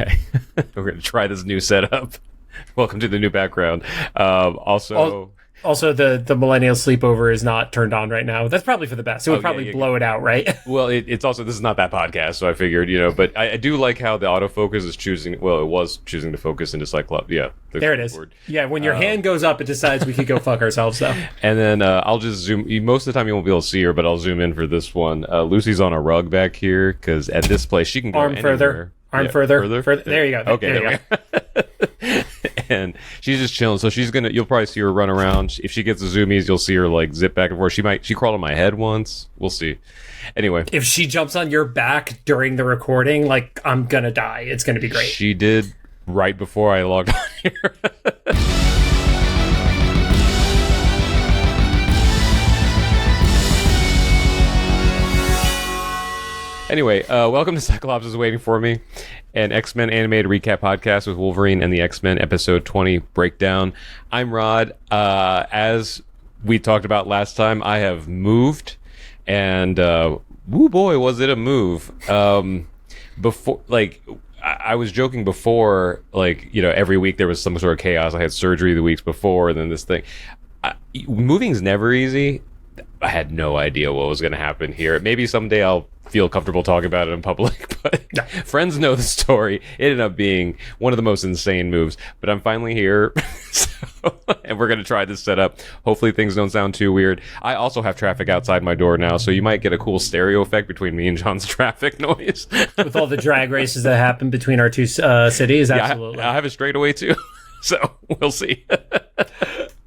Okay. We're going to try this new setup. Welcome to the new background. Also, the millennial sleepover is not turned on right now. That's probably for the best. It would probably blow it out, right? Well, it's also, this is not that podcast, so I figured, but I do like how the autofocus is it was choosing to focus into Cyclops. Yeah. There it is. Word. Yeah, when your hand goes up, it decides we could go fuck ourselves, though. And then I'll just zoom. Most of the time you won't be able to see her, but I'll zoom in for this one. Lucy's on a rug back here, because at this place, she can go anywhere. Arm further. There you go. Okay, there we go. And she's just chilling, so you'll probably see her run around. If she gets the zoomies, you'll see her like zip back and forth. She crawled on my head once. We'll see. Anyway, if she jumps on your back during the recording, like, I'm gonna die. It's gonna be great. She did right before I logged on here. Anyway, welcome to Cyclops is Waiting for Me, an X-Men animated recap podcast with Wolverine and the X-Men episode 20 breakdown. I'm Rod. As we talked about last time, I have moved, and woo boy, was it a move. Before, like, I was joking before, like, every week there was some sort of chaos. I had surgery the weeks before, and then this thing. Moving's never easy. I had no idea what was going to happen here. Maybe someday I'll feel comfortable talking about it in public, but friends know the story. It ended up being one of the most insane moves, but I'm finally here. And we're going to try this setup. Hopefully things don't sound too weird. I also have traffic outside my door now, so you might get a cool stereo effect between me and John's traffic noise. With all the drag races that happen between our two cities, absolutely. I have a straightaway too, so we'll see.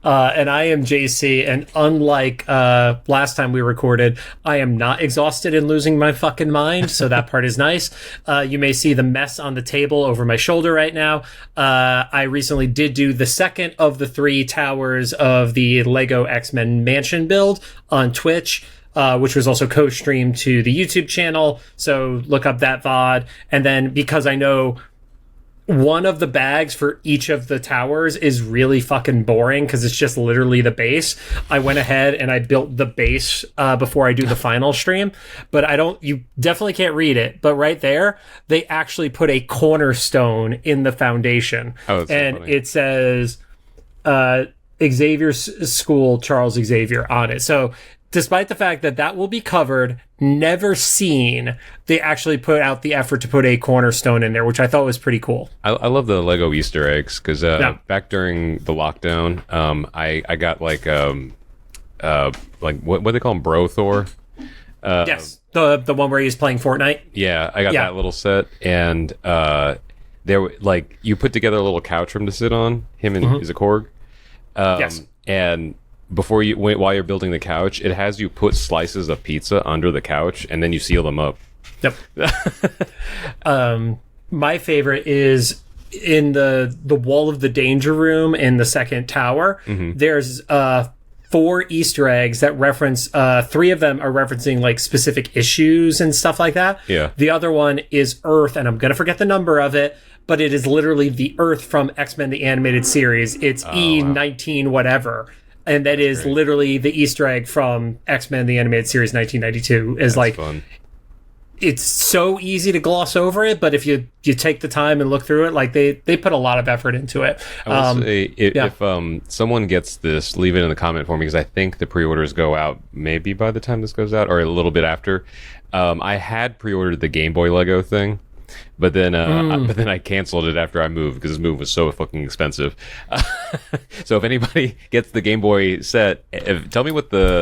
And I am JC, and unlike last time we recorded, I am not exhausted and losing my fucking mind, so that part is nice. You may see the mess on the table over my shoulder right now. I recently did do the second of the 3 towers of the Lego X-Men Mansion build on Twitch, which was also co-streamed to the YouTube channel, so look up that VOD. And then, because I know one of the bags for each of the towers is really fucking boring because it's just literally the base, I went ahead and I built the base before I do the final stream. But you definitely can't read it, but right there they actually put a cornerstone in the foundation. And so it says Xavier's School, Charles Xavier on it. So despite the fact that will be covered, never seen, they actually put out the effort to put a cornerstone in there, which I thought was pretty cool. I love the Lego Easter eggs, because back during the lockdown, I got like what do they call him, Bro Thor? Yes, the one where he's playing Fortnite. Yeah, I got that little set, and there, like, you put together a little couch for him to sit on. Him and is a Korg. Yes, and while you're building the couch, it has you put slices of pizza under the couch, and then you seal them up. Yep. My favorite is in the wall of the danger room in the second tower. Mm-hmm. There's 4 Easter eggs that reference, 3 of them are referencing like specific issues and stuff like that. Yeah. The other one is Earth, and I'm gonna forget the number of it, but it is literally the Earth from X-Men the Animated Series. It's E19 whatever. And that is literally the Easter egg from X-Men the Animated Series 1992. Is like fun. It's so easy to gloss over it, but if you take the time and look through it, like they put a lot of effort into it. I will say, if someone gets this, leave it in the comment for me, because I think the pre-orders go out maybe by the time this goes out, or a little bit after. I had pre-ordered the Game Boy Lego thing, but then I canceled it after I moved, because this move was so fucking expensive. So if anybody gets the Game Boy set, tell me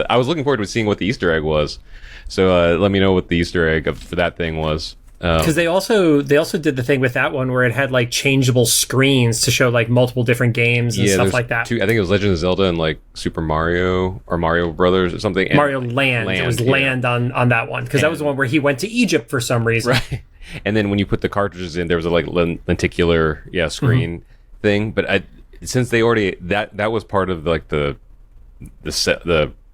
I was looking forward to seeing what the Easter egg was. So let me know what the Easter egg for that thing was. Because they also did the thing with that one where it had like changeable screens to show like multiple different games and stuff like that. I think it was Legend of Zelda and like Super Mario or Mario Brothers or something. Mario Land. It was Land on that one, because that was the one where he went to Egypt for some reason. Right. And then when you put the cartridges in, there was a like lenticular screen thing. But since they already that was part of like the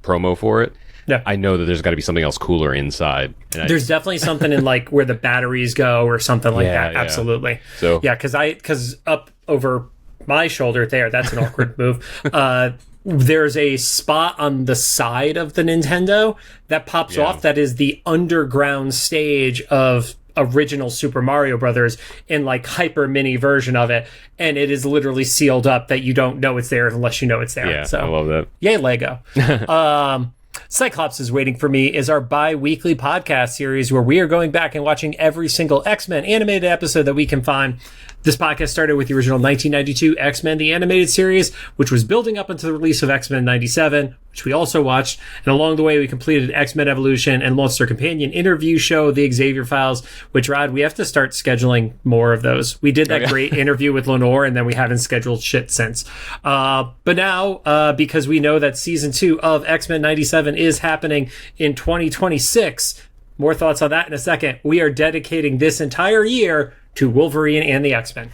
promo for it. Yeah. I know that there's got to be something else cooler inside. There's definitely something in like where the batteries go or something like that. Yeah. Absolutely. So because up over my shoulder there, that's an awkward move. There's a spot on the side of the Nintendo that pops off that is the underground stage of original Super Mario Brothers in like hyper mini version of it, and it is literally sealed up that you don't know it's there unless you know it's there. Yeah, so I love that. Yay, Lego. Cyclops is Waiting for Me is our bi-weekly podcast series where we are going back and watching every single X-Men animated episode that we can find. This podcast started with the original 1992 X-Men the Animated Series, which was building up into the release of X-Men 97, which we also watched. And along the way, we completed X-Men Evolution and launched our companion interview show, The Xavier Files, which, Rod, we have to start scheduling more of those. We did that great interview with Lenore, and then we haven't scheduled shit since. But now, because we know that season 2 of X-Men 97 is happening in 2026, more thoughts on that in a second. We are dedicating this entire year to Wolverine and the X-Men.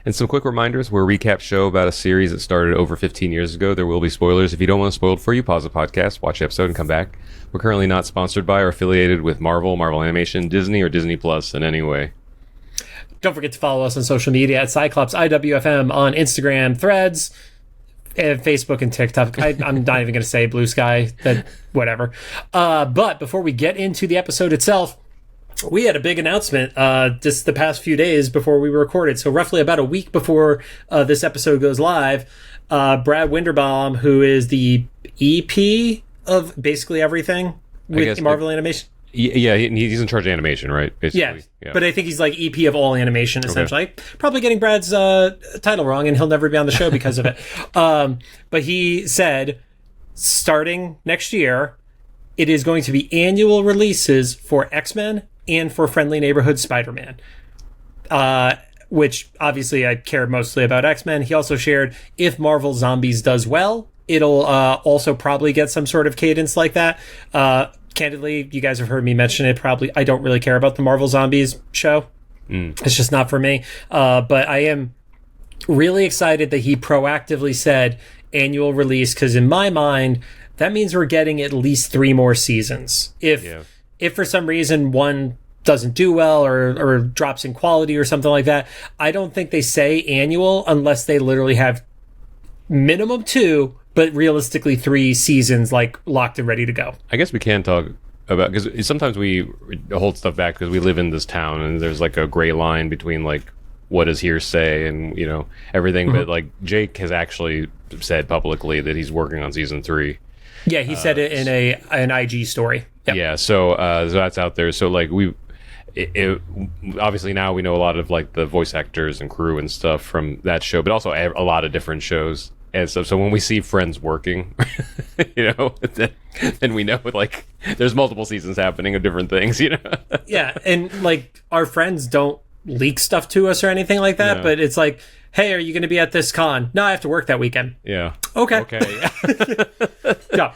And some quick reminders. We're a recap show about a series that started over 15 years ago. There will be spoilers. If you don't want to spoil it for you, pause the podcast, watch the episode, and come back. We're currently not sponsored by or affiliated with Marvel Animation, Disney, or Disney Plus in any way. Don't forget to follow us on social media at Cyclops IWFM on Instagram, Threads, and Facebook and TikTok. I'm not even going to say Blue Sky, whatever. But before we get into the episode itself, we had a big announcement just the past few days before we recorded. So roughly about a week before this episode goes live, Brad Winderbaum, who is the EP of basically everything with Marvel Animation. Yeah, he's in charge of animation, right? Basically. Yeah, but I think he's like EP of all animation, essentially. Okay. Probably getting Brad's title wrong, and he'll never be on the show because of it. But he said, starting next year, it is going to be annual releases for X-Men and for Friendly Neighborhood Spider-Man. Which, obviously, I care mostly about X-Men. He also shared, if Marvel Zombies does well, it'll also probably get some sort of cadence like that. Candidly, you guys have heard me mention it. Probably, I don't really care about the Marvel Zombies show. It's just not for me. But I am really excited that he proactively said annual release, because in my mind, that means we're getting at least 3 more seasons. If for some reason one doesn't do well or drops in quality or something like that, I don't think they say annual unless they literally have minimum 2, but realistically 3 seasons like locked and ready to go. I guess we can talk about, because sometimes we hold stuff back because we live in this town and there's like a gray line between like what is hearsay and everything. But like Jake has actually said publicly that he's working on season 3. Yeah, he said it in an IG story. Yep. Yeah, so that's out there. So like obviously now we know a lot of like the voice actors and crew and stuff from that show, but also a lot of different shows. And so when we see friends working, then we know like there's multiple seasons happening of different things, Yeah, and like our friends don't leak stuff to us or anything like that, but it's like, hey, are you going to be at this con? No, I have to work that weekend. Yeah. Okay. Yeah.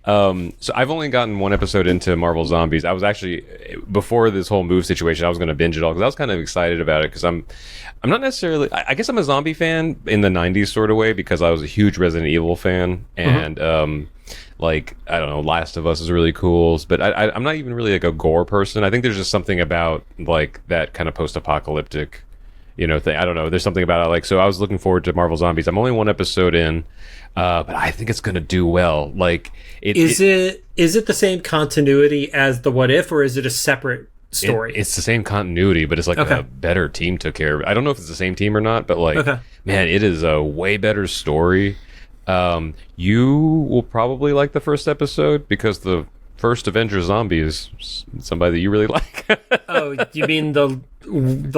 So I've only gotten 1 episode into Marvel Zombies. I was actually, before this whole move situation, I was going to binge it all because I was kind of excited about it because I'm not necessarily, I guess I'm a zombie fan in the 90s sort of way because I was a huge Resident Evil fan and like, I don't know, Last of Us is really cool, but I'm not even really like a gore person. I think there's just something about like that kind of post-apocalyptic thing. I don't know. There's something about it. Like, so I was looking forward to Marvel Zombies. I'm only 1 episode in, but I think it's gonna do well. Like, is it the same continuity as the What If, or is it a separate story? It's the same continuity, but it's like a better team took care of it. I don't know if it's the same team or not, but like, man, it is a way better story. You will probably like the first episode because the first Avenger zombie is somebody that you really like. Oh, you mean the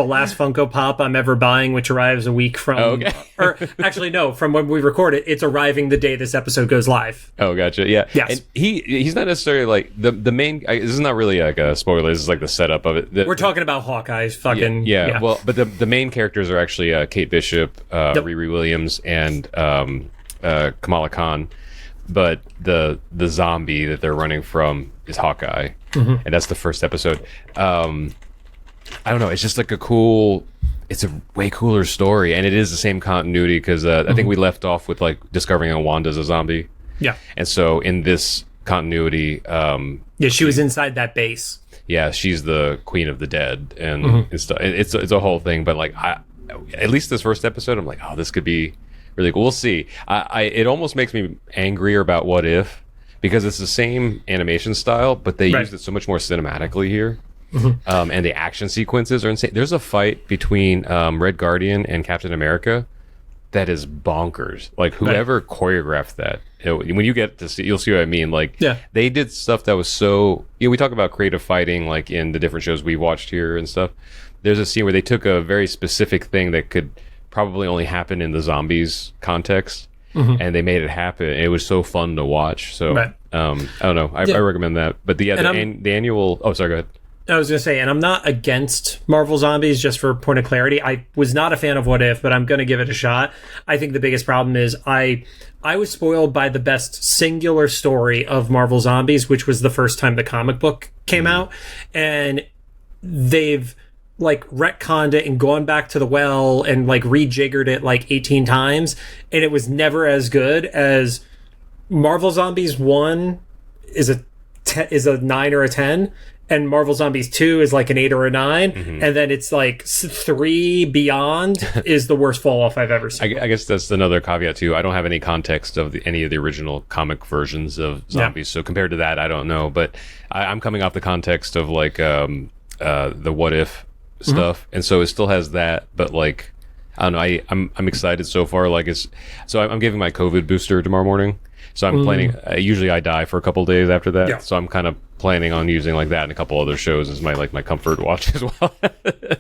last Funko Pop I'm ever buying, which arrives a week from... or actually, no, from when we record it, it's arriving the day this episode goes live. Oh, gotcha, yeah. Yes. And he's not necessarily like... The main... This is not really like a spoiler, this is like the setup of it. We're talking about Hawkeye's fucking... Yeah, well, but the main characters are actually Kate Bishop, Riri Williams, and Kamala Khan. But the zombie that they're running from is Hawkeye, and that's the first episode. I don't know. It's just like it's a way cooler story, and it is the same continuity because I think we left off with like discovering Wanda's a zombie. Yeah, and so in this continuity, she was inside that base. Yeah, she's the Queen of the Dead, and it's a whole thing. But like, at least this first episode, I'm like, oh, this could be really cool. We'll see. It almost makes me angrier about What If because it's the same animation style, but they used it so much more cinematically here. And the action sequences are insane. There's a fight between Red Guardian and Captain America that is bonkers. Like, whoever choreographed that, when you get to see, you'll see what I mean. Like, they did stuff that was so, we talk about creative fighting, like in the different shows we watched here and stuff. There's a scene where they took a very specific thing that could probably only happen in the zombies context, and they made it happen. It was so fun to watch. So, I don't know. I recommend that. But the annual, oh, sorry, go ahead. I was going to say, and I'm not against Marvel Zombies, just for point of clarity. I was not a fan of What If, but I'm going to give it a shot. I think the biggest problem is I was spoiled by the best singular story of Marvel Zombies, which was the first time the comic book came out. And they've like retconned it and gone back to the well and like rejiggered it like 18 times. And it was never as good as Marvel Zombies 1 is a 9 or a 10. And Marvel Zombies 2 is like an 8 or a 9. And then it's like 3 beyond is the worst fall off I've ever seen. I guess that's another caveat too. I don't have any context of any of the original comic versions of Zombies. So compared to that, I don't know. But I'm coming off the context of like the What If stuff. And so it still has that. But like, I don't know. I'm excited so far. Like I'm giving my COVID booster tomorrow morning. So I'm planning, usually I die for a couple days after that. Yeah. So I'm kind of planning on using like that and a couple other shows as my comfort watch as well.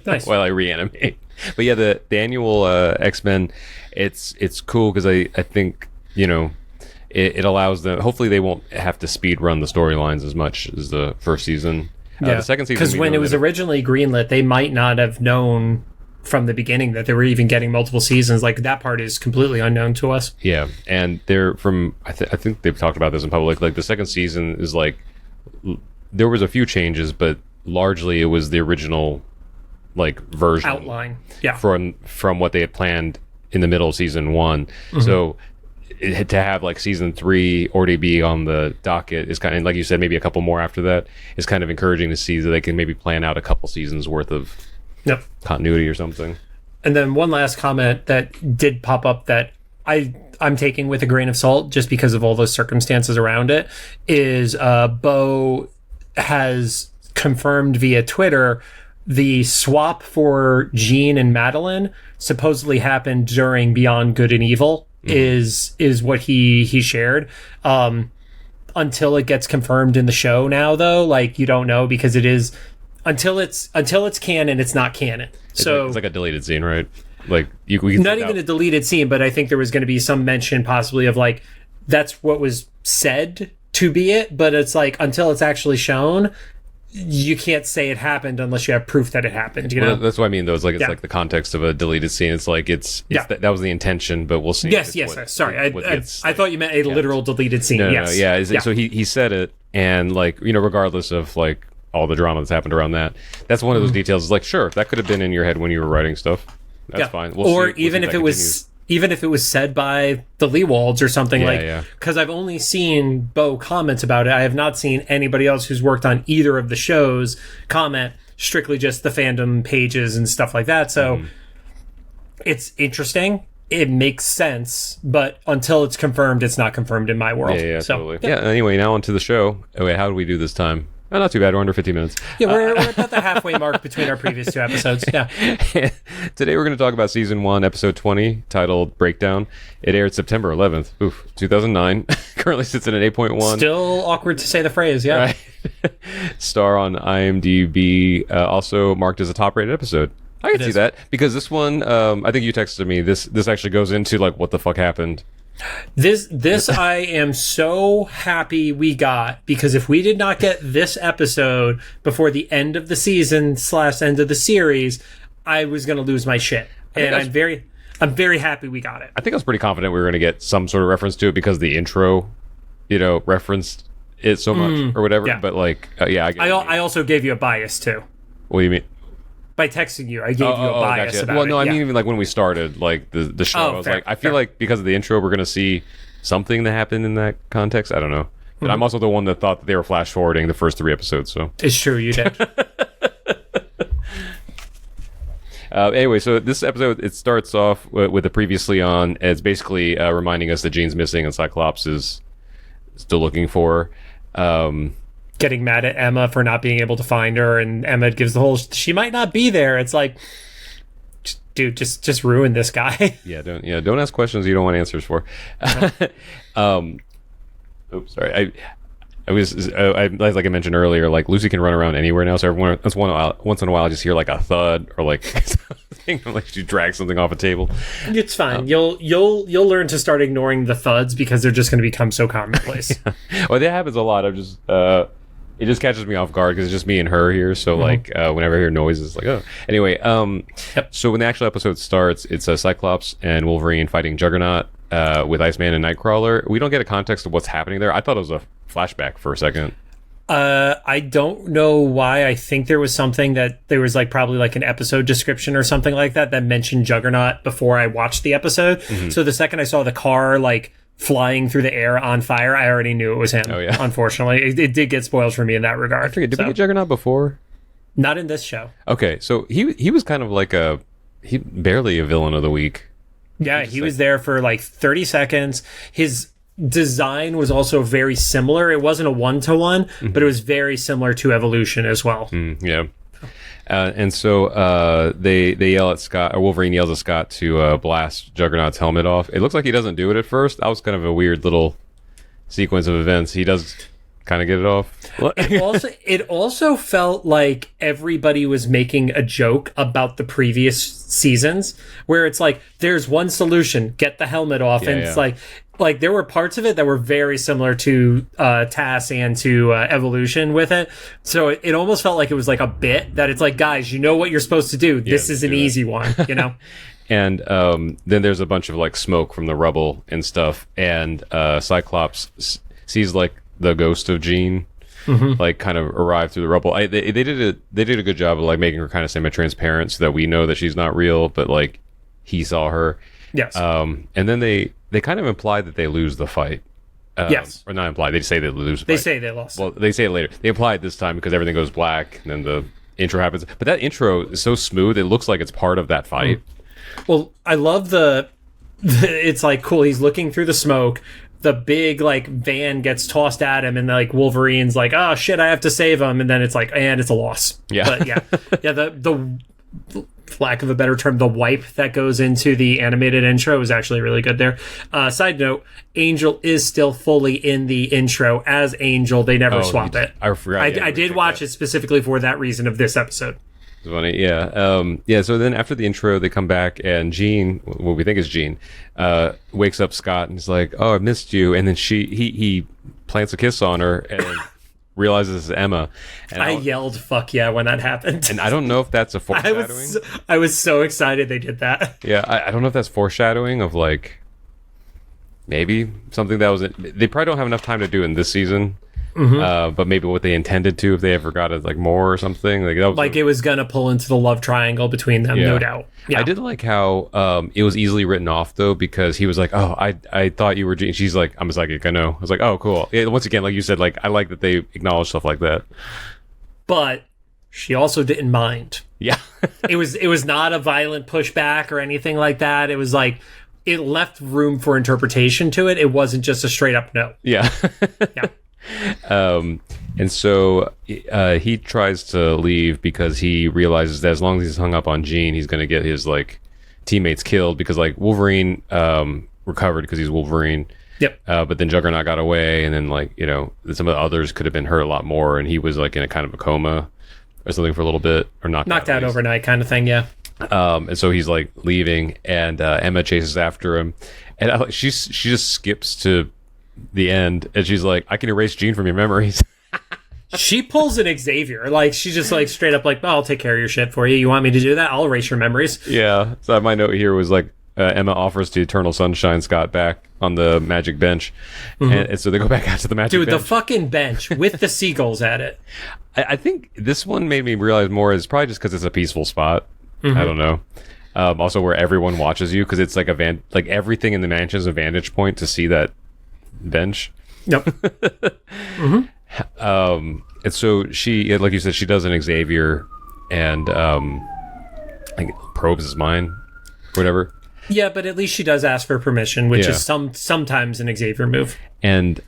Nice. While I reanimate. But yeah, the annual X-Men, it's cool because I think, it allows them, hopefully they won't have to speed run the storylines as much as the first season. The second season. Because when it was originally greenlit, they might not have known from the beginning that they were even getting multiple seasons. Like, that part is completely unknown to us. Yeah, and they're from I think they've talked about this in public. Like, the second season is like, there was a few changes, but largely it was the original like version outline, from what they had planned in the middle of season 1. So to have like season 3 already be on the docket is kind of, like you said, maybe a couple more after that is kind of encouraging to see that they can maybe plan out a couple seasons worth of continuity or something. And then one last comment that did pop up that I'm taking with a grain of salt just because of all those circumstances around it is Bo has confirmed via Twitter the swap for Jean and Madeline supposedly happened during Beyond Good and Evil is what he shared. Until it gets confirmed in the show now, though, like, you don't know, because it is until it's canon, it's not canon. So it's like a deleted scene, right? Like, we not even a deleted scene, but I think there was going to be some mention possibly of like, that's what was said to be it, but it's like, until it's actually shown, you can't say it happened unless you have proof that it happened. You know, that's what I mean. Though it's like like the context of a deleted scene. It's like that was the intention, but we'll see. Yes. Sorry, I thought you meant a literal deleted scene. No, so he said it, and like, regardless of like all the drama that's happened around that, that's one of those details. It's like, sure, that could have been in your head when you were writing stuff. That's fine. Or even if it was. Even if it was said by the Leewalds or something, because I've only seen Bo comments about it. I have not seen anybody else who's worked on either of the shows comment, strictly just the fandom pages and stuff like that. So it's interesting. It makes sense, but until it's confirmed, it's not confirmed in my world. Yeah, totally. Yeah, anyway, now onto the show. Oh, wait, how did we do this time? Oh, not too bad. We're under 50 minutes. Yeah, we're about the halfway mark between our previous 2 episodes. Yeah. Today we're going to talk about season 1, episode 20, titled Breakdown. It aired September 11th, 2009. Currently sits at an 8.1. Still awkward to say the phrase, yeah. Right. Star on IMDb, also marked as a top-rated episode. I can see that, because this one, I think you texted me, this actually goes into like what the fuck happened. This I am so happy we got, because if we did not get this episode before the end of the season / end of the series, I was going to lose my shit. And I'm very happy we got it. I think I was pretty confident we were going to get some sort of reference to it because the intro, referenced it so much or whatever. Yeah. But like, I also gave you a bias too. What do you mean? By texting you, I gave you a bias gotcha. about Well, no, it. I mean, even like when we started, like the show, I was like, I feel like because of the intro, we're going to see something that happened in that context. I don't know. But I'm also the one that thought that they were flash forwarding the first 3 episodes. So it's true, you did. Anyway, so this episode, it starts off with the previously on. It's basically reminding us that Jean's missing and Cyclops is still looking for her. getting mad at Emma for not being able to find her, and Emma gives the whole she might not be there. It's like, dude, just ruin this guy. Don't ask questions you don't want answers for. Oops, sorry. Like I mentioned earlier, like Lucy can run around anywhere now. So once in a while, I just hear like a thud or like something, like she drags something off a table. It's fine. You'll learn to start ignoring the thuds because they're just going to become so commonplace. Yeah. Well, that happens a lot. I'm just it just catches me off guard because it's just me and her here. So like whenever I hear noises, like oh. Anyway, So when the actual episode starts, it's Cyclops and Wolverine fighting Juggernaut with Iceman and Nightcrawler. We don't get a context of what's happening there. I thought it was a flashback for a second. I don't know why. I think there was something that there was like probably like an episode description or something like that mentioned Juggernaut before I watched the episode. So the second I saw the car like flying through the air on fire, I already knew it was him. Oh yeah. Unfortunately, it did get spoiled for me in that regard. I forget. Did we get Juggernaut before? Not in this show. Okay, so he was kind of like he barely a villain of the week. Yeah, he was there for like 30 seconds. His design was also very similar. It wasn't a one-to-one, but it was very similar to Evolution as well. Yeah. And so they yell at Scott, or Wolverine yells at Scott to blast Juggernaut's helmet off. It looks like he doesn't do it at first. That was kind of a weird little sequence of events. He does kind of get it off. It also felt like everybody was making a joke about the previous seasons, where it's like, there's one solution, get the helmet off. It's like there were parts of it that were very similar to TAS and to Evolution with it. So it almost felt like it was like a bit that it's like, guys, you know what you're supposed to do. This is an easy one, you know? And then there's a bunch of like smoke from the rubble and stuff. And Cyclops sees like the ghost of Jean like kind of arrive through the rubble. They did a good job of like making her kind of semi-transparent so that we know that she's not real, but like he saw her. Yes. And then they kind of imply that they lose the fight. Yes. Or not imply. They say they lose the fight. They say they lost. Well, they say it later. They imply it this time because everything goes black and then the intro happens. But that intro is so smooth. It looks like it's part of that fight. Well, I love it's like cool. He's looking through the smoke. The big like van gets tossed at him, and like Wolverine's like, "Oh shit, I have to save him," and then it's like, and it's a loss. Yeah, but yeah. The lack of a better term, the wipe that goes into the animated intro is actually really good there. Side note: Angel is still fully in the intro as Angel. They never swap it. I forgot. I did watch it specifically for that reason of this episode. It's funny, yeah. So then after the intro, they come back, and Jean, what we think is Jean, wakes up Scott and is like, "Oh, I missed you." And then he plants a kiss on her and realizes it's Emma. And I yelled "fuck yeah" when that happened. And I don't know if that's a foreshadowing. I was so excited they did that. Yeah, I don't know if that's foreshadowing of like maybe something that was. They probably don't have enough time to do in this season. But maybe what they intended to, if they ever got it like more or something, like that was like it was gonna pull into the love triangle between them, no doubt. Yeah. I did like how it was easily written off though, because he was like, "Oh, I thought you were Jean." She's like, "I'm a psychic, I know." I was like, "Oh, cool." Yeah, once again, like you said, like I like that they acknowledge stuff like that. But she also didn't mind. Yeah, it was not a violent pushback or anything like that. It was like it left room for interpretation to it. It wasn't just a straight up no. Yeah. Yeah. And so he tries to leave because he realizes that as long as he's hung up on Jean, he's going to get his like teammates killed, because like Wolverine recovered because he's Wolverine. Yep. But then Juggernaut got away, and then like some of the others could have been hurt a lot more, and he was like in a kind of a coma or something for a little bit, or knocked out overnight kind of thing. Yeah. And so he's like leaving, and Emma chases after him, and she just skips to the end, and she's like, "I can erase Jean from your memories." She pulls an Xavier, like she just like straight up like, "Oh, I'll take care of your shit for you. You want me to do that? I'll erase your memories." Yeah. So my note here was like, Emma offers to Eternal Sunshine Scott back on the magic bench, and so they go back out to the magic bench. Dude, the fucking bench with the seagulls at it. I think this one made me realize more is probably just because it's a peaceful spot. I don't know. Also, where everyone watches you, because it's like like everything in the mansion is a vantage point to see that bench. Yep. And so she, like you said, she does an Xavier and like probes his mind, whatever. Yeah, but at least she does ask for permission, which is sometimes an Xavier move. And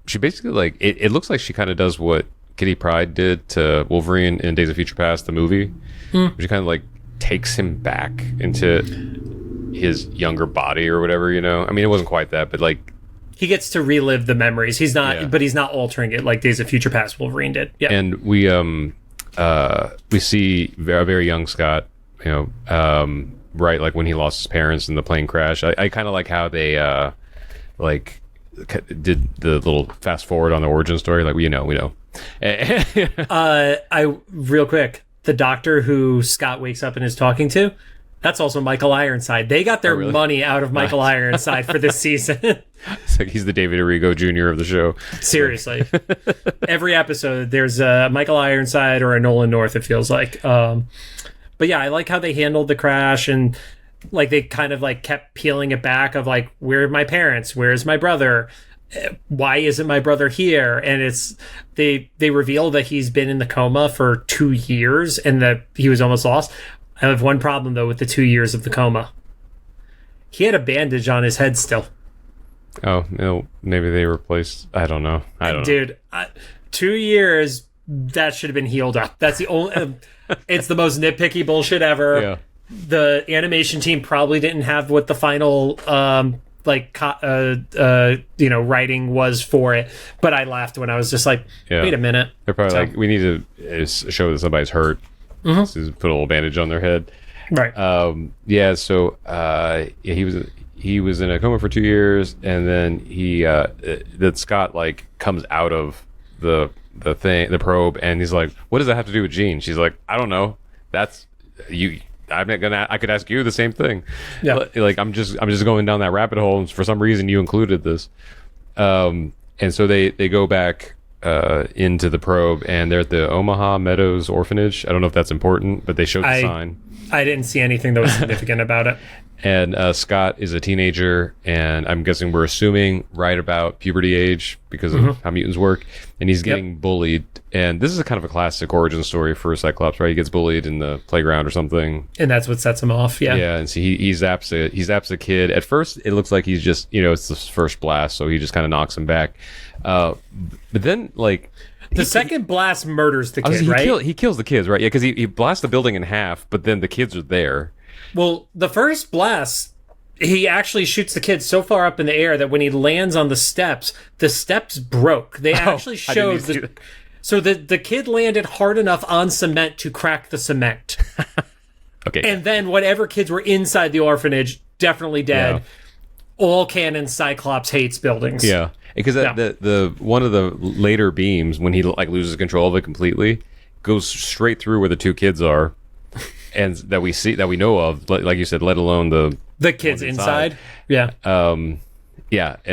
she basically like it looks like she kind of does what Kitty Pryde did to Wolverine in Days of Future Past, the movie. She kind of like takes him back into his younger body or whatever, you know. I mean, it wasn't quite that, but like he gets to relive the memories. He's not, but he's not altering it like Days of Future Past Wolverine did. Yeah, and we see a very young Scott, you know, right, like when he lost his parents in the plane crash. I kind of like how they like did the little fast forward on the origin story. Like we know. I real quick, the doctor who Scott wakes up and is talking to, that's also Michael Ironside. They got their money out of Michael Ironside for this season. It's like he's the David Arrigo Jr. of the show. Seriously. Every episode, there's a Michael Ironside or a Nolan North, it feels like. But yeah, I like how they handled the crash, and like they kind of like kept peeling it back of like, where are my parents? Where's my brother? Why isn't my brother here? And it's they reveal that he's been in the coma for 2 years and that he was almost lost. I have one problem though with the 2 years of the coma. He had a bandage on his head still. Oh no, maybe they replaced. I don't know. Dude, 2 years, that should have been healed up. That's the only. It's the most nitpicky bullshit ever. Yeah. The animation team probably didn't have what the final writing was for it, but I laughed when I was just like, wait a minute. They're probably like, we need to show that somebody's hurt. So put a little bandage on their head. Right. He was in a coma for 2 years, and then that Scott like comes out of the probe, and he's like, what does that have to do with Jean? She's like, I don't know. That's you. I could ask you the same thing. Yeah. Like I'm just going down that rabbit hole, and for some reason you included this. And so they go back into the probe, and they're at the Omaha Meadows Orphanage. I don't know if that's important, but they showed the sign. I didn't see anything that was significant about it. And Scott is a teenager, and I'm guessing we're assuming right about puberty age because of how mutants work, and he's getting bullied. And this is a kind of a classic origin story for Cyclops, right? He gets bullied in the playground or something, and that's what sets him off. Yeah, and so he zaps a kid. At first, it looks like he's just, it's the first blast, so he just kind of knocks him back. But then, like, the second blast murders the kid, right? He kills the kids, right? Yeah, because he blasts the building in half, but then the kids are there. Well, the first blast, he actually shoots the kid so far up in the air that when he lands on the steps broke. They actually showed so the kid landed hard enough on cement to crack the cement. Okay. And then whatever kids were inside the orphanage, definitely dead. Yeah. All canon, Cyclops hates buildings. Yeah. Because the one of the later beams, when he like loses control of it completely, goes straight through where the two kids are. And that we know of, like you said, let alone the kids inside. Yeah. And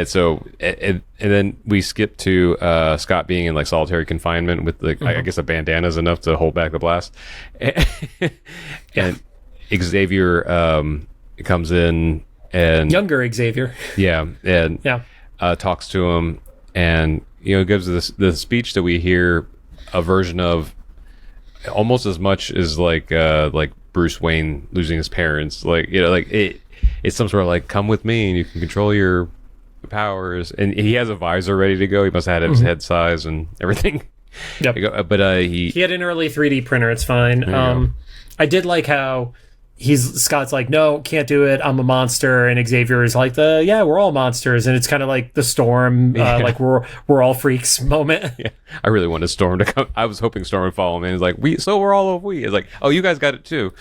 so and then we skip to Scott being in like solitary confinement with like I guess a bandana is enough to hold back the blast. And Xavier comes in, and younger Xavier. Yeah. And talks to him, and gives the speech that we hear a version of almost as much as like Bruce Wayne losing his parents. Like, it's some sort of like, come with me and you can control your powers. And he has a visor ready to go. He must have had his head size and everything. Yep. But he had an early 3D printer. It's fine. I did like how Scott's like, no, can't do it. I'm a monster. And Xavier is like, we're all monsters. And it's kind of like the Storm, like we're all freaks moment. Yeah. I really wanted Storm to come. I was hoping Storm would follow me. And it's like, we're all of we. It's like, oh, you guys got it too.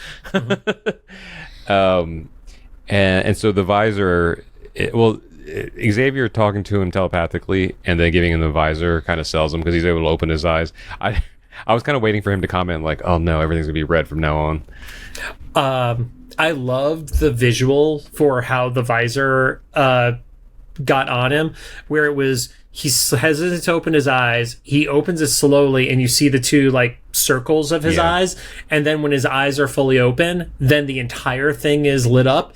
And so the visor, Xavier talking to him telepathically and then giving him the visor kind of sells him because he's able to open his eyes. I was kind of waiting for him to comment like, oh no, everything's gonna be red from now on. I loved the visual for how the visor got on him, where it was he's hesitant to open his eyes. He opens it slowly, and you see the two like circles of his eyes, and then when his eyes are fully open, then the entire thing is lit up.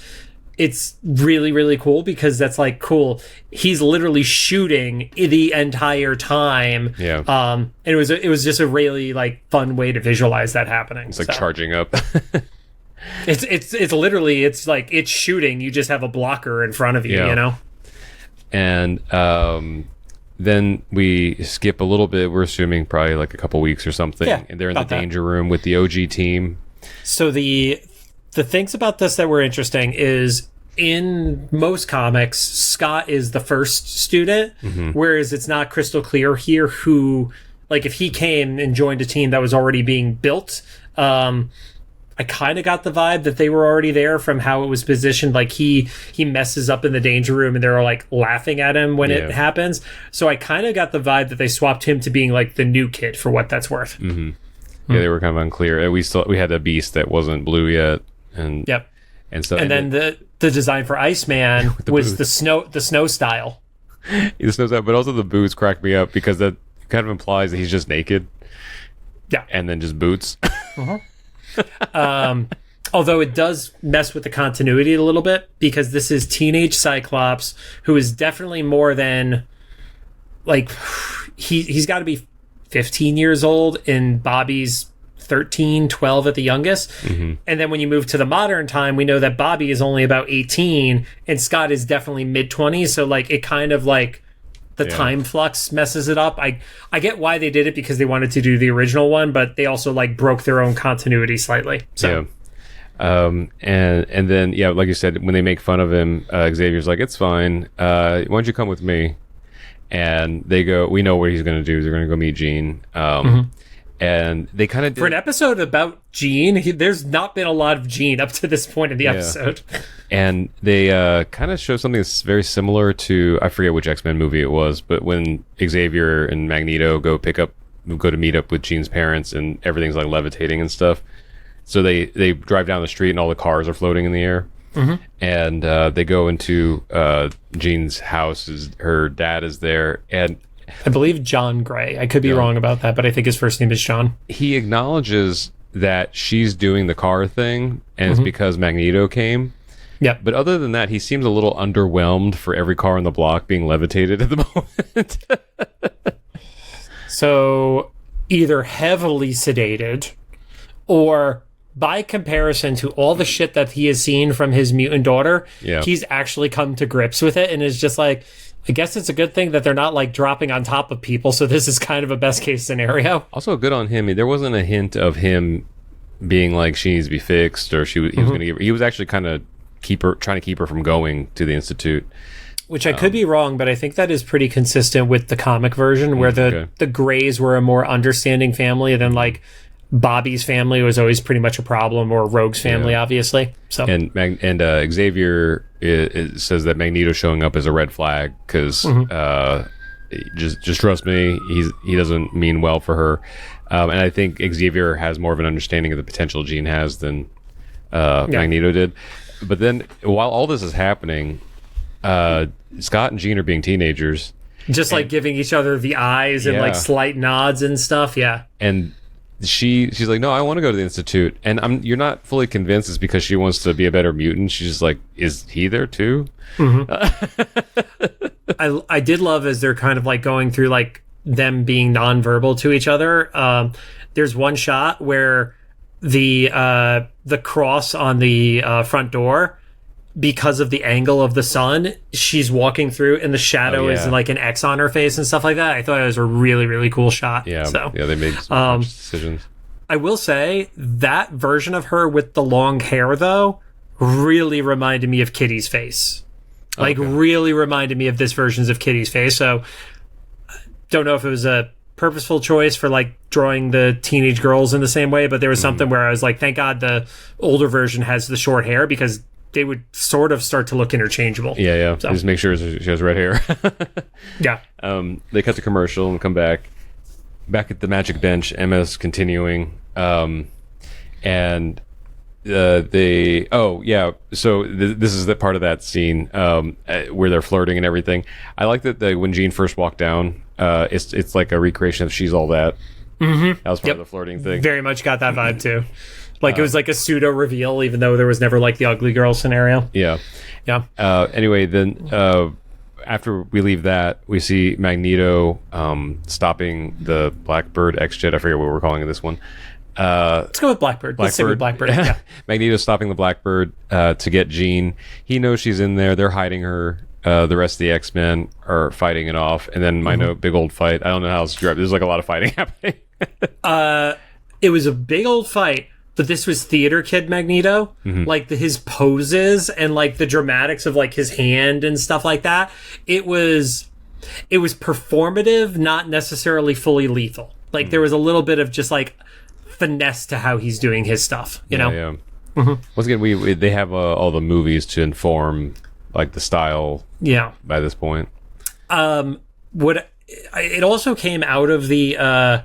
It's really, really cool because that's like cool. He's literally shooting the entire time. Yeah. And it was just a really like fun way to visualize that happening. It's like charging up. It's literally, it's like it's shooting. You just have a blocker in front of you, And then we skip a little bit. We're assuming probably like a couple weeks or something. Yeah, and they're in the danger room with the OG team. So the things about this that were interesting is in most comics, Scott is the first student, whereas it's not crystal clear here who, like, if he came and joined a team that was already being built. I kind of got the vibe that they were already there from how it was positioned. Like he messes up in the danger room and they're like laughing at him when it happens. So I kind of got the vibe that they swapped him to being like the new kid for what that's worth. Yeah, they were kind of unclear. We had a Beast that wasn't blue yet, and and so then the design for Iceman was the snow style. The snow style, but also the boots cracked me up because that kind of implies that he's just naked. Yeah, and then just boots. Although it does mess with the continuity a little bit because this is teenage Cyclops, who is definitely more than, like, he's got to be 15 years old, and Bobby's 13, 12 at the youngest. And then when you move to the modern time, we know that Bobby is only about 18 and Scott is definitely mid-20s. So like it kind of like the time flux messes it up. I get why they did it because they wanted to do the original one, but they also like broke their own continuity slightly. So and then like you said, when they make fun of him, Xavier's like, it's fine, why don't you come with me? And they go, we know what he's going to do. They're going to go meet Jean. And they kind of for an episode about Jean, there's not been a lot of Jean up to this point in the episode. And they kind of show something that's very similar to, I forget which X-Men movie it was, but when Xavier and Magneto go to meet up with Jean's parents, and everything's like levitating and stuff. So they drive down the street and all the cars are floating in the air. And they go into Jean's house. Her dad is there, and I believe John Gray. I could be wrong about that, but I think his first name is John. He acknowledges that she's doing the car thing, and it's because Magneto came. Yeah. But other than that, he seems a little underwhelmed for every car on the block being levitated at the moment. So either heavily sedated, or by comparison to all the shit that he has seen from his mutant daughter, he's actually come to grips with it and is just like, I guess it's a good thing that they're not like dropping on top of people. So this is kind of a best case scenario. Also good on him. There wasn't a hint of him being like she needs to be fixed, or he was going to give her. He was actually kind of trying to keep her from going to the Institute. Which I could be wrong, but I think that is pretty consistent with the comic version, where the Greys were a more understanding family than like Bobby's family was always pretty much a problem, or Rogue's family, obviously. So and Xavier says that Magneto showing up is a red flag because just trust me, he doesn't mean well for her, and I think Xavier has more of an understanding of the potential Jean has than Magneto did. But then while all this is happening, Scott and Jean are being teenagers, just like giving each other the eyes and like slight nods and stuff. And she's like, no, I want to go to the Institute, and you're not fully convinced it's because she wants to be a better mutant. She's just like, is he there too? I did love as they're kind of like going through like them being nonverbal to each other. There's one shot where the cross on the front door, because of the angle of the sun, she's walking through and the shadow is like an X on her face and stuff like that. I thought it was a really, really cool shot. They made some decisions. I will say that version of her with the long hair, though, really reminded me of Kitty's face. Really reminded me of this version of Kitty's face. So don't know if it was a purposeful choice for like drawing the teenage girls in the same way, but there was something where I was like, thank God the older version has the short hair, because they would sort of start to look interchangeable. So. Just make sure she has red hair. They cut the commercial and come back at the magic bench. Emma's continuing, and so this is the part of that scene where they're flirting and everything. I like that when Jean first walked down, it's like a recreation of She's All That. That was part of the flirting thing. Very much got that vibe too. Like it was like a pseudo reveal, even though there was never like the ugly girl scenario. Anyway, then after we leave that, we see Magneto stopping the Blackbird X-Jet. I forget what we're calling it this one. Let's go with Blackbird. Let's stick with Blackbird. Magneto stopping the Blackbird to get Jean. He knows she's in there. They're hiding her. the rest of the X-Men are fighting it off, and then my note, big old fight. I don't know how else to describe it. There's like a lot of fighting happening. It was a big old fight, but this was theater kid Magneto. Like his poses and like the dramatics of like his hand and stuff like that. It was performative, not necessarily fully lethal. Like there was a little bit of just like finesse to how he's doing his stuff, you know? Yeah. Once again, they have all the movies to inform like the style. Yeah. By this point, it also came out of the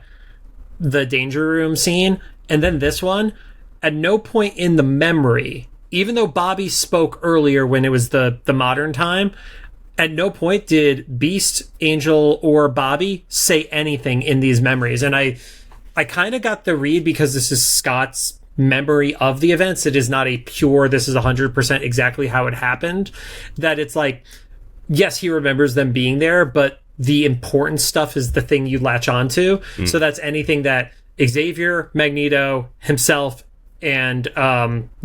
danger room scene, and then this one. At no point in the memory, even though Bobby spoke earlier when it was the modern time, at no point did Beast, Angel, or Bobby say anything in these memories. And I kind of got the read, because this is Scott's memory of the events. It is not a pure, this is 100% exactly how it happened. That it's like, yes, he remembers them being there, but the important stuff is the thing you latch onto. So that's anything that Xavier, Magneto, himself, and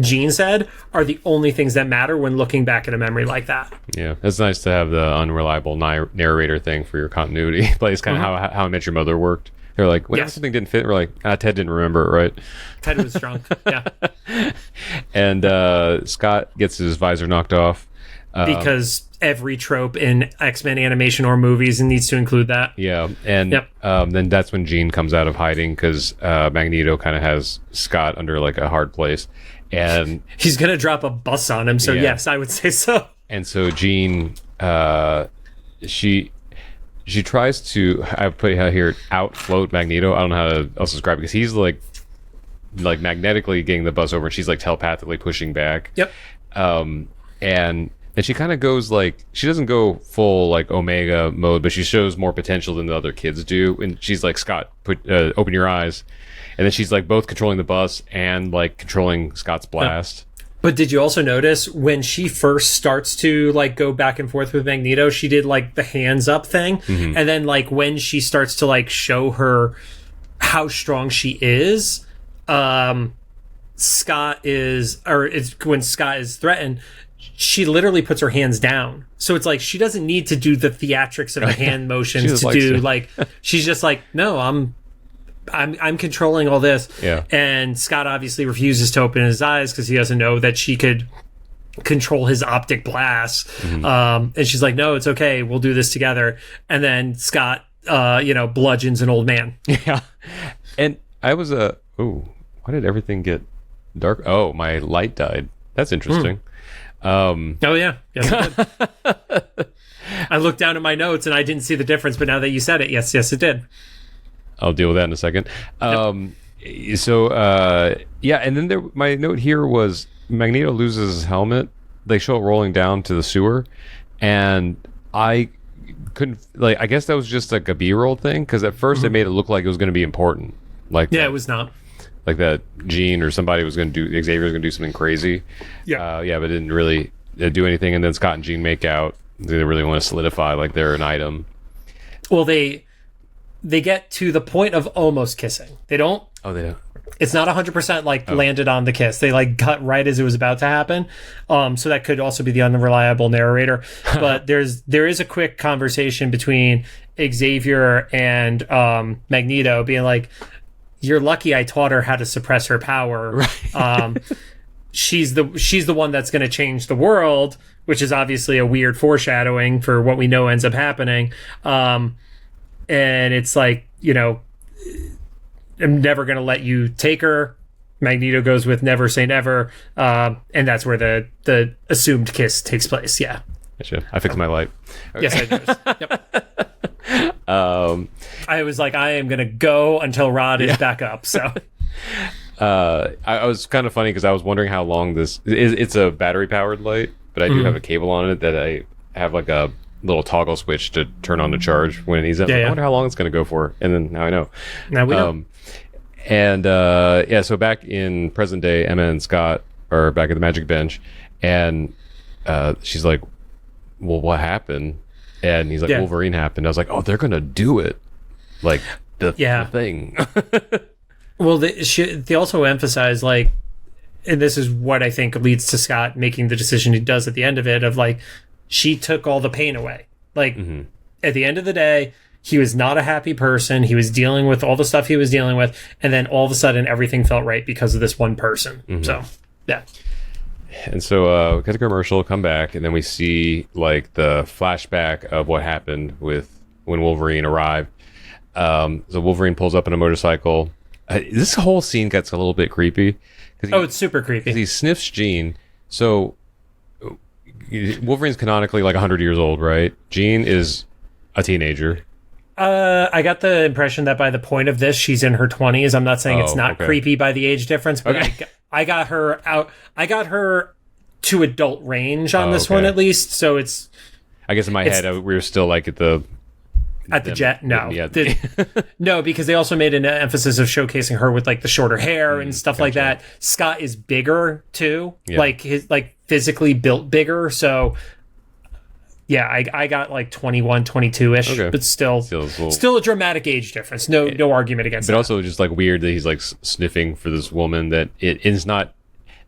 Jean said are the only things that matter when looking back at a memory like that. Yeah, it's nice to have the unreliable narrator thing for your continuity. But it's kind of how I Met Your Mother worked. They're like, when something didn't fit, we're like, Ted didn't remember it, right? Ted was drunk, yeah. And Scott gets his visor knocked off. Because every trope in X-Men animation or movies needs to include that. Yeah, and then that's when Jean comes out of hiding, because Magneto kind of has Scott under like a hard place, and he's gonna drop a bus on him. So yes, I would say so. And so Jean, she tries to, I put it here, outfloat Magneto. I don't know how to else describe it, because he's like magnetically getting the bus over, and she's like telepathically pushing back. Yep. And she kind of goes like, she doesn't go full like Omega mode, but she shows more potential than the other kids do. And she's like, Scott, open your eyes. And then she's like both controlling the bus and like controlling Scott's blast. But did you also notice when she first starts to like go back and forth with Magneto, she did like the hands up thing. And then like when she starts to like show her how strong she is, when Scott is threatened, she literally puts her hands down. So it's like she doesn't need to do the theatrics of the hand motions to do like she's just like, no, I'm controlling all this. Yeah. And Scott obviously refuses to open his eyes because he doesn't know that she could control his optic blast. And she's like, no, it's okay, we'll do this together. And then Scott bludgeons an old man. Yeah. And I was why did everything get dark? Oh, my light died. That's interesting. Oh yeah, yes, it did. I looked down at my notes and I didn't see the difference, but now that you said it, yes, it did. I'll deal with that in a second. And then my note here was Magneto loses his helmet. They show it rolling down to the sewer, and I couldn't I guess that was just like a B-roll thing, because at first it made it look like it was going to be important. It was not. Like that Jean or somebody was going to do, Xavier was going to do something crazy. But it didn't really do anything. And then Scott and Jean make out. They really want to solidify like they're an item. Well, they get to the point of almost kissing. They don't. Oh, they don't. It's not 100% landed on the kiss. They like cut right as it was about to happen. So that could also be the unreliable narrator. But there is a quick conversation between Xavier and Magneto being like, you're lucky I taught her how to suppress her power. Right. She's the one that's going to change the world, which is obviously a weird foreshadowing for what we know ends up happening. And it's like, I'm never going to let you take her. Magneto goes with never say never. And that's where the assumed kiss takes place. Yeah. Gotcha. I fixed my light. Okay. Yes, I noticed. Yep. I was like, I am gonna go until Rod is back up. So I was kind of funny because I was wondering how long this is. It's a battery powered light, but I do have a cable on it that I have like a little toggle switch to turn on the charge when it needs it. I wonder how long it's gonna go for, and then now I know. Now we know. And so back in present day, Emma and Scott are back at the magic bench, and she's like, well, what happened? And he's like, Wolverine happened. I was like, oh, they're going to do it. Like, the thing. Well, they also emphasize, and this is what I think leads to Scott making the decision he does at the end of it, of, she took all the pain away. Like, at the end of the day, he was not a happy person. He was dealing with all the stuff he was dealing with. And then all of a sudden, everything felt right because of this one person. So, yeah. And so we got a commercial, come back, and then we see like the flashback of what happened with when Wolverine arrived. So Wolverine pulls up on a motorcycle. This whole scene gets a little bit creepy. It's super creepy. He sniffs Jean. So Wolverine's canonically like 100 years old, right? Jean is a teenager. I got the impression that by the point of this, she's in her 20s. I'm not saying it's not creepy by the age difference, but I got her out. I got her to adult range on this one, at least. So it's. I guess in my head, we were still like at the jet. No, no, because they also made an emphasis of showcasing her with like the shorter hair and stuff like that. Scott is bigger too, like his physically built bigger. So. Yeah, I got like 21, 22-ish, but still a dramatic age difference. No argument against that. But also just like weird that he's like sniffing for this woman that it is not.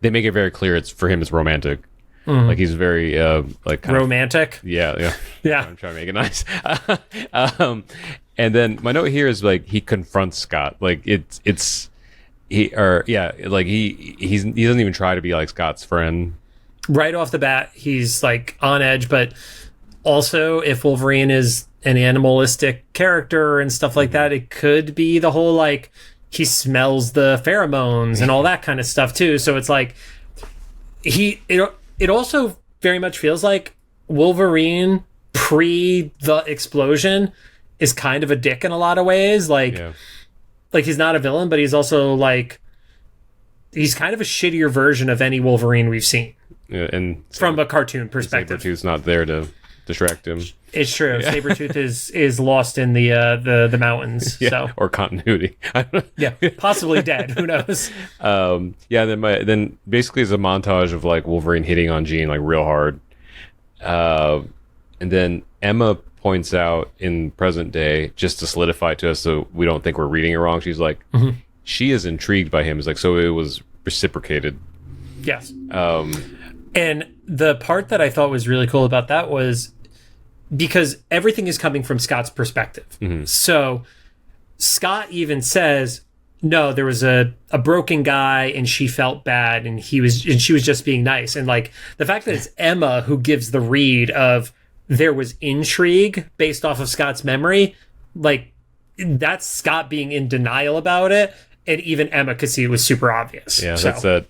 They make it very clear it's for him. It's romantic. Like he's very like kind romantic. Yeah. I'm trying to make it nice. And then my note here is like he confronts Scott. Like he doesn't even try to be like Scott's friend. Right off the bat, he's like on edge, but. Also, if Wolverine is an animalistic character and stuff like that, it could be the whole, like, he smells the pheromones and all that kind of stuff, too. So it's like, it also very much feels like Wolverine pre the explosion is kind of a dick in a lot of ways. Like he's not a villain, but he's also, like, he's kind of a shittier version of any Wolverine we've seen. Yeah, and from a cartoon perspective. Sabretooth's not there to distract him. It's true. Yeah. Sabretooth is lost in the mountains. Or continuity. Possibly dead. Who knows? Then basically it's a montage of like Wolverine hitting on Jean like real hard. And then Emma points out in present day, just to solidify it to us so we don't think we're reading it wrong. She's like, she is intrigued by him. It's like, so it was reciprocated. Yes. And the part that I thought was really cool about that was because everything is coming from Scott's perspective. So Scott even says, no, there was a broken guy and she felt bad and she was just being nice. And like the fact that it's Emma who gives the read of there was intrigue based off of Scott's memory, like that's Scott being in denial about it. And even Emma could see it was super obvious. Yeah, that's that.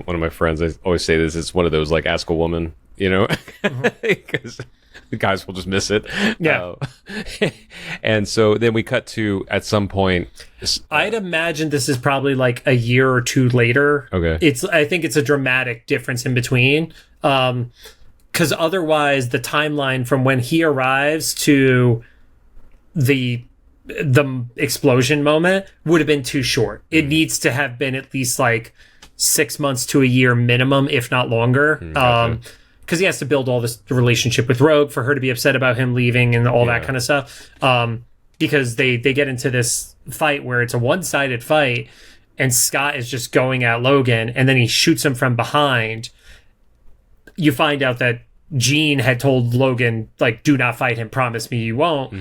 One of my friends, I always say this, it's one of those like ask a woman, because the guys will just miss it. Yeah. And so then we cut to at some point. I'd imagine this is probably like a year or two later. Okay. I think it's a dramatic difference in between. Because otherwise, the timeline from when he arrives to the explosion moment would have been too short. It needs to have been at least like 6 months to a year minimum, if not longer. Because he has to build all this relationship with Rogue for her to be upset about him leaving and all that kind of stuff. Because they get into this fight where it's a one-sided fight and Scott is just going at Logan and then he shoots him from behind. You find out that Jean had told Logan, like, do not fight him, promise me you won't.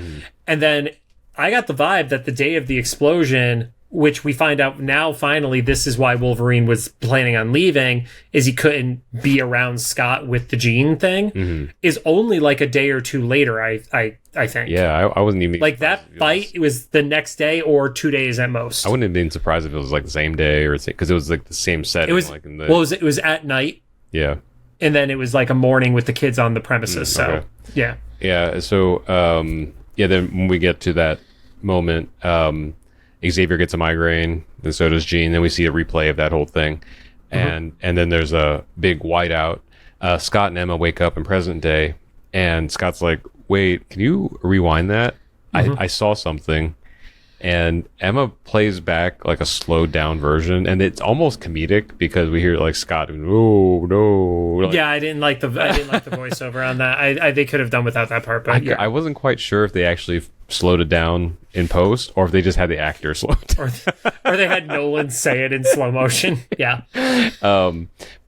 And then I got the vibe that the day of the explosion, which we find out now finally this is why Wolverine was planning on leaving, is he couldn't be around Scott with the Jean thing, is only like a day or two later, I think. Yeah, I wasn't even... Like that fight, it was the next day or 2 days at most. I wouldn't have been surprised if it was like the same day or... Because it was like the same setting. It was, like it was at night. Yeah. And then it was like a morning with the kids on the premises. Yeah. Yeah, so... then when we get to that moment, Xavier gets a migraine, and so does Jean. Then we see a replay of that whole thing, and then there's a big whiteout. Scott and Emma wake up in present day, and Scott's like, "Wait, can you rewind that? I saw something." And Emma plays back like a slowed down version, and it's almost comedic because we hear like Scott, "Oh no!" Like, I didn't like the voiceover on that. They could have done without that part, but I wasn't quite sure if they actually slowed it down in post or if they just had the actor slow it down. or they had Nolan say it in slow motion. Yeah.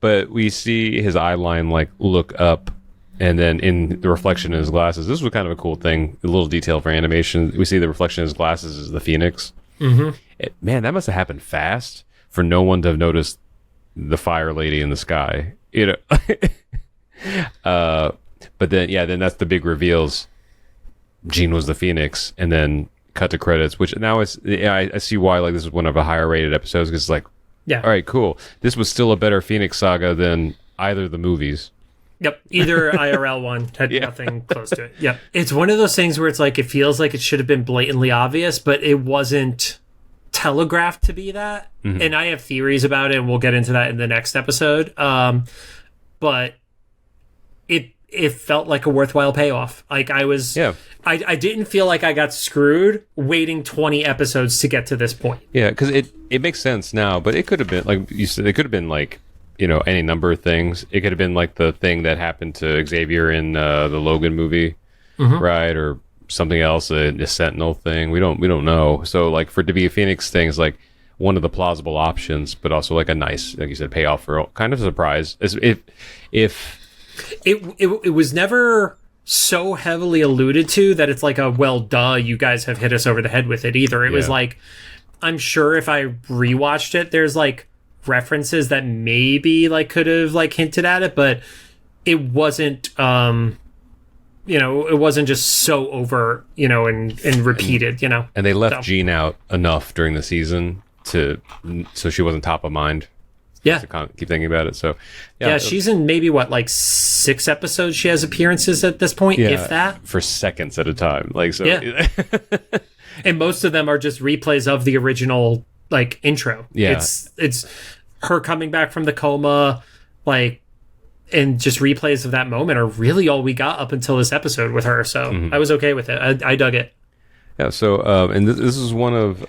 But we see his eye line like look up, and then in the reflection in his glasses, this was kind of a cool thing, a little detail for animation. We see the reflection in his glasses is the Phoenix. Man, that must have happened fast for no one to have noticed the fire lady in the sky, you know. But then that's the big reveals. Jean was the Phoenix, and then cut to credits, which now I see why like this is one of the higher rated episodes, because it's like, all right, cool, this was still a better Phoenix saga than either of the movies. Yep, either IRL one had nothing close to it. Yep, it's one of those things where it's like it feels like it should have been blatantly obvious, but it wasn't telegraphed to be that. And I have theories about it, and we'll get into that in the next episode. But it felt like a worthwhile payoff. Like I didn't feel like I got screwed waiting 20 episodes to get to this point. Yeah, because it makes sense now, but it could have been, like you said, it could have been like, you know, any number of things. It could have been like the thing that happened to Xavier in the Logan movie, right? Or something else, a Sentinel thing. We don't know. So like for it to be a Phoenix thing is like one of the plausible options, but also like a nice, like you said, payoff for kind of a surprise. If it was never so heavily alluded to that it's like a, well, duh, you guys have hit us over the head with it either. It was like, I'm sure if I rewatched it, there's like references that maybe like could have like hinted at it, but it wasn't you know, it wasn't just so overt, you know, and repeated, you know. And they left Jean out enough during the season so she wasn't top of mind. Yeah, to keep thinking about it. So yeah, she's in maybe what, like 6 episodes she has appearances at this point, if that, for seconds at a time, like, so and most of them are just replays of the original like intro. It's her coming back from the coma, like, and just replays of that moment are really all we got up until this episode with her. So I was okay with it. I dug it. Yeah. So and this is one of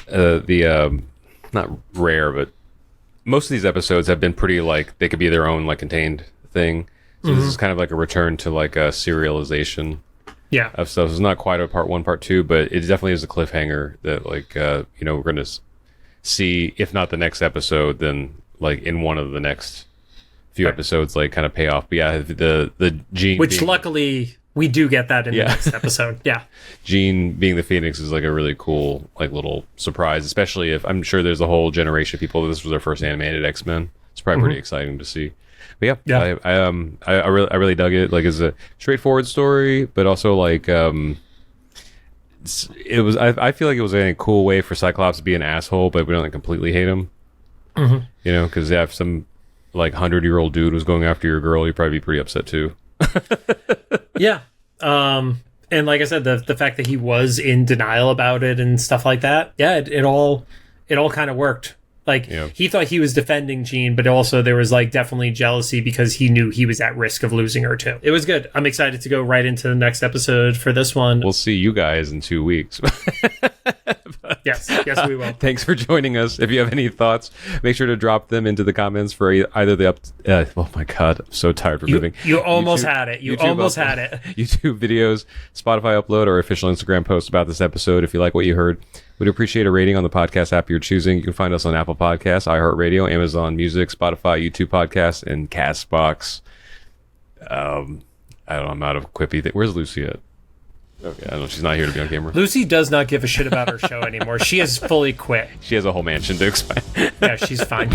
the not rare, but most of these episodes have been pretty like they could be their own like contained thing. So this is kind of like a return to like a serialization of stuff. It's not quite a part 1, part 2, but it definitely is a cliffhanger that like you know, we're gonna see, if not the next episode, then like in one of the next few episodes, like kind of pay off. But yeah, the Jean, which luckily we do get that in the next episode. Yeah, Jean being the Phoenix is like a really cool like little surprise, especially if I'm sure there's a whole generation of people this was their first animated X-Men. It's probably pretty exciting to see. But I really dug it. Like, it's a straightforward story, but also like it was. I feel like it was a cool way for Cyclops to be an asshole, but we don't like completely hate him. You know, because if some like 100-year-old dude was going after your girl, you'd probably be pretty upset too. Yeah. And like I said, the fact that he was in denial about it and stuff like that, it all kind of worked. Like, he thought he was defending Jean, but also there was like definitely jealousy because he knew he was at risk of losing her too. It was good. I'm excited to go right into the next episode for this one. We'll see you guys in 2 weeks. Yes, we will. Thanks for joining us. If you have any thoughts, make sure to drop them into the comments for either the oh my god, I'm so tired from moving. You almost had it. You almost had it. YouTube videos, Spotify upload, or official Instagram post about this episode. If you like what you heard, we'd appreciate a rating on the podcast app you're choosing. You can find us on Apple Podcasts, iHeartRadio, Amazon Music, Spotify, YouTube Podcasts, and Castbox. I don't know, I'm out of quippy. Where's Lucy at? Okay, I don't know. She's not here to be on camera. Lucy does not give a shit about her show anymore. She has fully quit. She has a whole mansion to expand. Yeah, she's fine.